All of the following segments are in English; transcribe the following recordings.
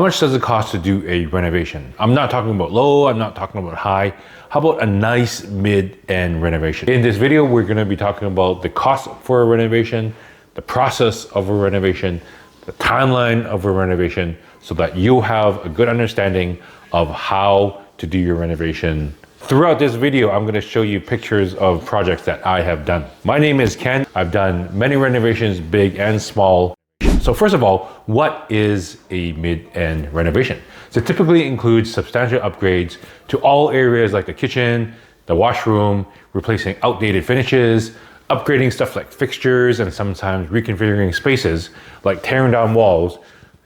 How much does it cost to do a renovation? I'm not talking about low, I'm not talking about high. How about a nice mid-end renovation? In this video, we're gonna be talking about the cost for a renovation, the process of a renovation, the timeline of a renovation, so that you'll have a good understanding of how to do your renovation. Throughout this video, I'm gonna show you pictures of projects that I have done. My name is Ken. I've done many renovations, big and small. So first of all, what is a mid-end renovation? So it typically includes substantial upgrades to all areas like the kitchen, the washroom, replacing outdated finishes, upgrading stuff like fixtures, and sometimes reconfiguring spaces, like tearing down walls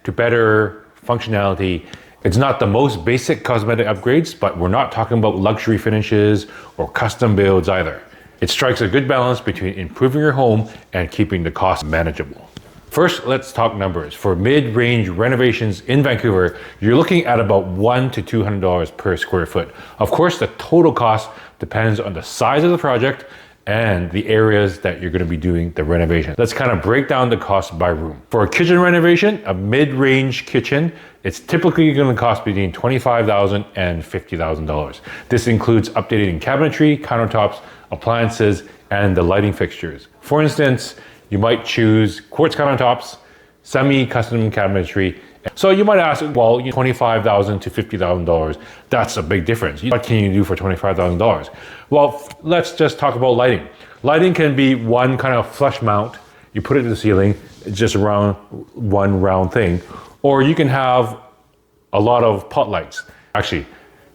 to better functionality. It's not the most basic cosmetic upgrades, but we're not talking about luxury finishes or custom builds either. It strikes a good balance between improving your home and keeping the cost manageable. First, let's talk numbers. For mid-range renovations in Vancouver, you're looking at about $100 to $200 per square foot. Of course, the total cost depends on the size of the project and the areas that you're gonna be doing the renovation. Let's kind of break down the cost by room. For a kitchen renovation, a mid-range kitchen, it's typically gonna cost between $25,000 and $50,000. This includes updating cabinetry, countertops, appliances, and the lighting fixtures. For instance, you might choose quartz countertops, semi-custom cabinetry. So you might ask, well, $25,000 to $50,000, that's a big difference. What can you do for $25,000? Well, let's just talk about lighting. Lighting can be one kind of flush mount. You put it to the ceiling, it's just one round thing. Or you can have a lot of pot lights. Actually,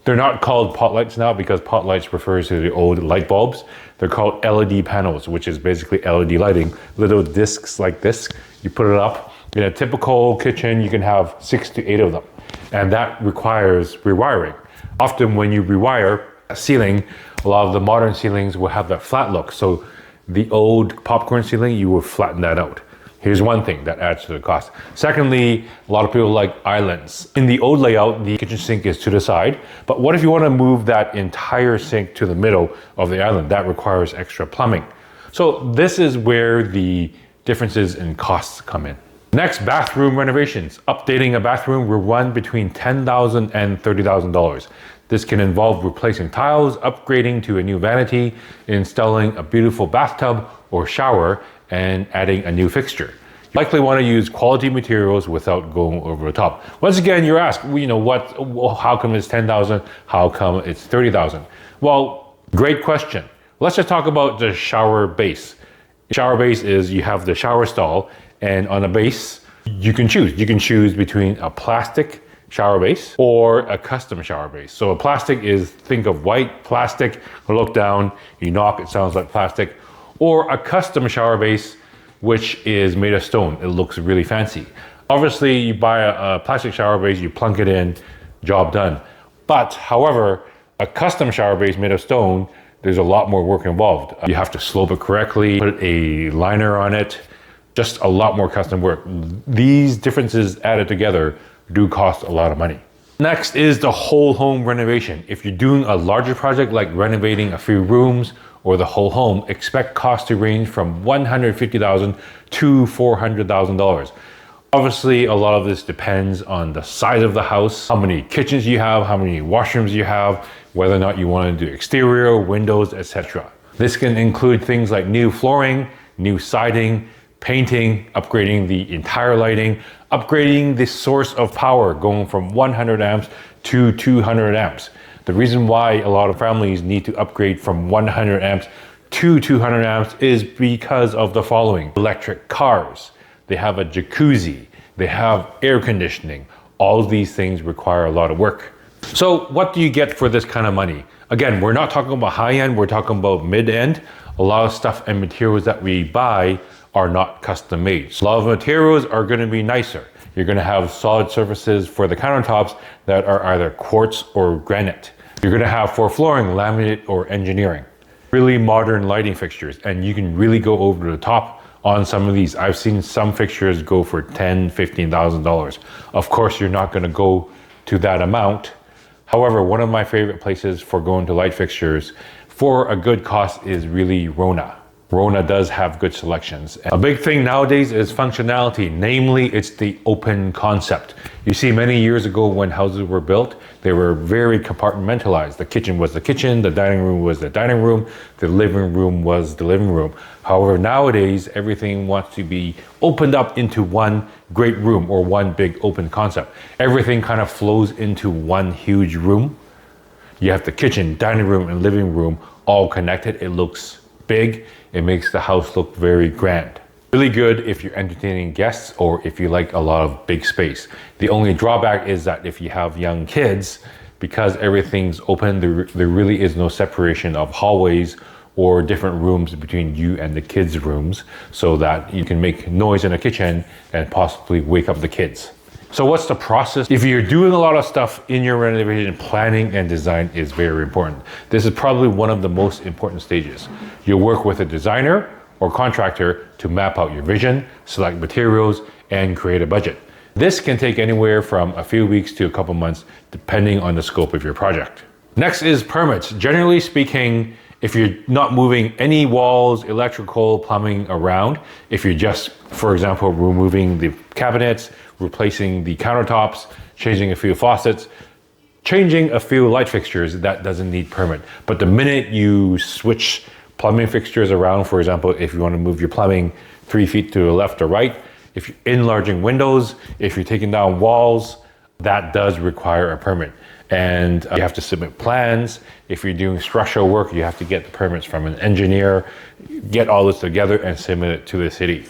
they're not called pot lights now because pot lights refers to the old light bulbs. They're called LED panels, which is basically LED lighting, little discs like this. You put it up. In a typical kitchen, you can have 6 to 8 of them, and that requires rewiring. Often when you rewire a ceiling, a lot of the modern ceilings will have that flat look. So the old popcorn ceiling, you will flatten that out. Here's one thing that adds to the cost. Secondly, a lot of people like islands. In the old layout, the kitchen sink is to the side, but what if you want to move that entire sink to the middle of the island? That requires extra plumbing. So this is where the differences in costs come in. Next, bathroom renovations. Updating a bathroom will run between $10,000 and $30,000. This can involve replacing tiles, upgrading to a new vanity, installing a beautiful bathtub or shower, and adding a new fixture. You likely want to use quality materials without going over the top. Once again, you're asked, how come it's $10,000? How come it's $30,000? Well, great question. Let's just talk about the shower base. Shower base is you have the shower stall, and on the base, you can choose. You can choose between a plastic shower base or a custom shower base. So a plastic is, think of white plastic, look down, you knock, it sounds like plastic. Or a custom shower base, which is made of stone. It looks really fancy. Obviously, you buy a plastic shower base, you plunk it in, job done. But however, a custom shower base made of stone, there's a lot more work involved. You have to slope it correctly, put a liner on it, just a lot more custom work. These differences added together do cost a lot of money. Next is the whole home renovation. If you're doing a larger project like renovating a few rooms or the whole home, expect costs to range from $150,000 to $400,000. Obviously, a lot of this depends on the size of the house, how many kitchens you have, how many washrooms you have, whether or not you want to do exterior, windows, etc. This can include things like new flooring, new siding, painting, upgrading the entire lighting, upgrading the source of power, going from 100 amps to 200 amps. The reason why a lot of families need to upgrade from 100 amps to 200 amps is because of the following. Electric cars, they have a jacuzzi, they have air conditioning. All of these things require a lot of work. So what do you get for this kind of money? Again, we're not talking about high end, we're talking about mid end. A lot of stuff and materials that we buy are not custom made. So a lot of materials are gonna be nicer. You're gonna have solid surfaces for the countertops that are either quartz or granite. You're gonna have for flooring, laminate or engineering. Really modern lighting fixtures, and you can really go over the top on some of these. I've seen some fixtures go for $10,000, $15,000. Of course, you're not gonna go to that amount. However, one of my favorite places for going to light fixtures for a good cost is really Rona. Rona does have good selections. A big thing nowadays is functionality, namely it's the open concept. You see, many years ago when houses were built, they were very compartmentalized. The kitchen was the kitchen, the dining room was the dining room, the living room was the living room. However, nowadays, everything wants to be opened up into one great room or one big open concept. Everything kind of flows into one huge room. You have the kitchen, dining room, and living room all connected. It looks big. It makes the house look very grand. Really good if you're entertaining guests or if you like a lot of big space. The only drawback is that if you have young kids, because everything's open, there really is no separation of hallways or different rooms between you and the kids' rooms, so that you can make noise in the kitchen and possibly wake up the kids. So what's the process? If you're doing a lot of stuff in your renovation, planning and design is very important. This is probably one of the most important stages. You'll work with a designer or contractor to map out your vision, select materials, and create a budget. This can take anywhere from a few weeks to a couple months, depending on the scope of your project. Next is permits. Generally speaking, if you're not moving any walls, electrical, plumbing around, if you're just, for example, removing the cabinets, replacing the countertops, changing a few faucets, changing a few light fixtures, that doesn't need permit. But the minute you switch plumbing fixtures around, for example, if you want to move your plumbing 3 feet to the left or right, if you're enlarging windows, if you're taking down walls, that does require a permit. And you have to submit plans. If you're doing structural work, you have to get the permits from an engineer, get all this together and submit it to the city.